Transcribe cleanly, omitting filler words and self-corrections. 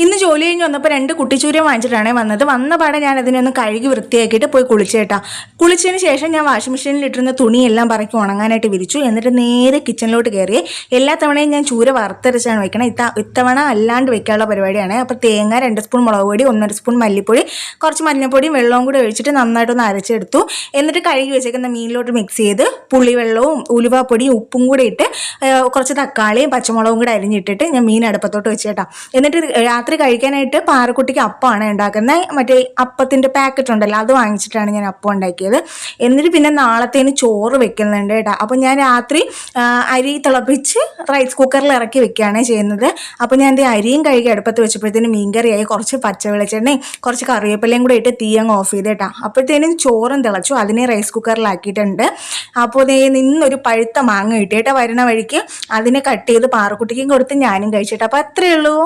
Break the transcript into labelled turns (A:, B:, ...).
A: ഇന്ന് ജോലി കഴിഞ്ഞ് വന്നപ്പോൾ 2 കുട്ടിച്ചൂരം വാങ്ങിച്ചിട്ടാണ് വന്നത്. വന്ന പാടെ ഞാൻ അതിനൊന്ന് കഴുകി വൃത്തിയാക്കിയിട്ട് പോയി കുളിച്ചേട്ടാ. കുളിച്ചതിന് ശേഷം ഞാൻ വാഷിംഗ് മെഷീനിൽ ഇട്ടിരുന്ന തുണിയെല്ലാം പറക്കി ഉണങ്ങാനായിട്ട് വിരിച്ചു. എന്നിട്ട് നേരെ കിച്ചണിലോട്ട് കയറി. എല്ലാ തവണയും ഞാൻ ചൂര വറുത്തരച്ചാണ് വെക്കണം. ഇത്തവണ അല്ലാണ്ട് വെക്കാനുള്ള പരിപാടിയാണ്. അപ്പോൾ തേങ്ങ, 2 സ്പൂൺ മുളക് പൊടി, 1.5 സ്പൂൺ മല്ലിപ്പൊടി, കുറച്ച് മഞ്ഞൾപ്പൊടിയും വെള്ളവും കൂടി ഒഴിച്ചിട്ട് നന്നായിട്ടൊന്ന് അരച്ചെടുത്തു. എന്നിട്ട് കഴുകി വെച്ചേക്കുന്ന മീനിലോട്ട് മിക്സ് ചെയ്ത് പുളിവെള്ളവും ഉലുവാപ്പൊടിയും ഉപ്പും കൂടി ഇട്ട് കുറച്ച് തക്കാളിയും പച്ചമുളകും കൂടി അരിഞ്ഞിട്ടിട്ട് ഞാൻ മീൻ അടുപ്പത്തോട്ട് വെച്ചേട്ടാ. എന്നിട്ട് രാത്രി കഴിക്കാനായിട്ട് പാറക്കുട്ടിക്ക് അപ്പമാണ് ഉണ്ടാക്കുന്നത്. മറ്റേ അപ്പത്തിൻ്റെ പാക്കറ്റ് ഉണ്ടല്ലോ, അത് വാങ്ങിച്ചിട്ടാണ് ഞാൻ അപ്പം ഉണ്ടാക്കിയത്. എന്നിട്ട് പിന്നെ നാളത്തേന് ചോറ് വെക്കുന്നുണ്ട് കേട്ടോ. അപ്പോൾ ഞാൻ രാത്രി അരി തിളപ്പിച്ച് റൈസ് കുക്കറിൽ ഇറക്കി വെക്കുകയാണ് ചെയ്യുന്നത്. അപ്പോൾ ഞാൻ അരിയും കഴുകി അടുപ്പത്ത് വെച്ചപ്പോഴത്തേനും മീൻകറിയായി. കുറച്ച് പച്ച വെളിച്ചെണ്ണയും കുറച്ച് കറിവേപ്പിലയും കൂടെ ഇട്ട് തീ അങ്ങ് ഓഫ് ചെയ്തേട്ടാ. അപ്പോഴത്തേനും ചോറും തിളച്ചു. അതിനെ റൈസ് കുക്കറിലാക്കിയിട്ടുണ്ട്. അപ്പോൾ നിന്നൊരു പഴുത്ത മാങ്ങ കിട്ടിയേട്ടാ വരണ വഴിക്ക്. അതിനെ കട്ട് ചെയ്ത് പാറക്കുട്ടിക്കും കൊടുത്ത് ഞാനും കഴിച്ചിട്ട്. അപ്പോൾ അത്രയേ ഉള്ളൂ.